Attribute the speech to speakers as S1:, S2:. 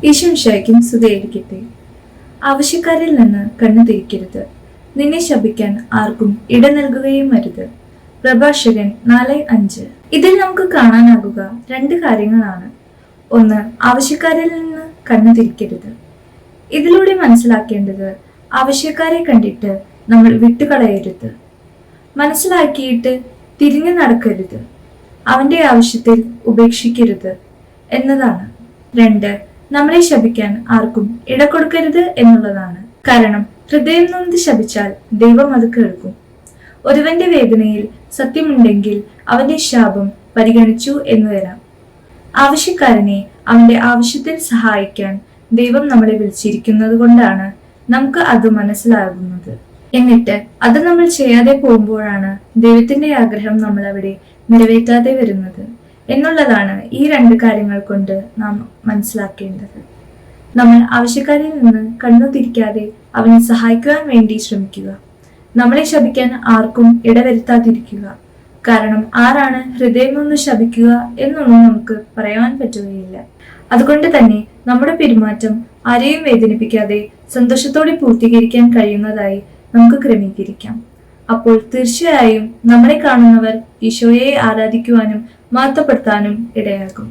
S1: ഈശോമിശിഹായ്ക്കും സ്തുതിയായിരിക്കട്ടെ. ആവശ്യക്കാരിൽ നിന്ന് കണ്ണു തിരിക്കരുത്, നിന്നെ ശപിക്കാൻ ആർക്കും ഇട നൽകുകയും അരുത്. പ്രഭാഷകൻ 4:5. ഇതിൽ നമുക്ക് കാണാനാകുക രണ്ട് കാര്യങ്ങളാണ്. ഒന്ന്, ആവശ്യക്കാരിൽ നിന്ന് കണ്ണു തിരിക്കരുത്. ഇതിലൂടെ മനസ്സിലാക്കേണ്ടത്, ആവശ്യക്കാരെ കണ്ടിട്ട് നമ്മൾ വിട്ടുകളയരുത്, മനസ്സിലാക്കിയിട്ട് തിരിഞ്ഞു നടക്കരുത്, അവന്റെ ആവശ്യത്തിൽ ഉപേക്ഷിക്കരുത് എന്നതാണ്. രണ്ട്, നമ്മളെ ശപിക്കാൻ ആർക്കും ഇട കൊടുക്കരുത് എന്നുള്ളതാണ്. കാരണം ഹൃദയം നൊന്ത് ശപിച്ചാൽ ദൈവം അത് കേൾക്കും. ഒരുവന്റെ വേദനയിൽ സത്യമുണ്ടെങ്കിൽ അവന്റെ ശാപം പരിഗണിച്ചു എന്ന് വരാം. ആവശ്യക്കാരനെ അവന്റെ ആവശ്യത്തിൽ സഹായിക്കാൻ ദൈവം നമ്മളെ വിളിച്ചിരിക്കുന്നത് കൊണ്ടാണ് നമുക്ക് അത് മനസ്സിലാകുന്നത്. എന്നിട്ട് അത് നമ്മൾ ചെയ്യാതെ പോകുമ്പോഴാണ് ദൈവത്തിന്റെ ആഗ്രഹം നമ്മൾ അവിടെ നിറവേറ്റാതെ വരുന്നത് എന്നുള്ളതാണ് ഈ രണ്ട് കാര്യങ്ങൾ കൊണ്ട് നാം മനസ്സിലാക്കേണ്ടത്. നമ്മൾ ആവശ്യക്കാരിൽ നിന്ന് കണ്ണു തിരിക്കാതെ അവനെ സഹായിക്കുവാൻ വേണ്ടി ശ്രമിക്കുക. നമ്മളെ ശപിക്കാൻ ആർക്കും ഇടവരുത്താതിരിക്കുക. കാരണം ആരാണ് ഹൃദയം നിന്ന് ശപിക്കുക എന്നൊന്നും നമുക്ക് പറയാൻ പറ്റുകയില്ല. അതുകൊണ്ട് തന്നെ നമ്മുടെ പെരുമാറ്റം ആരെയും വേദനിപ്പിക്കാതെ സന്തോഷത്തോടെ പൂർത്തീകരിക്കാൻ കഴിയുന്നതായി നമുക്ക് ക്രമീകരിക്കാം. അപ്പോൾ തീർച്ചയായും നമ്മളെ കാണുന്നവർ ഈശോയെ ആരാധിക്കുവാനും മഹത്വപ്പെടുത്താനും ഇടയാകും.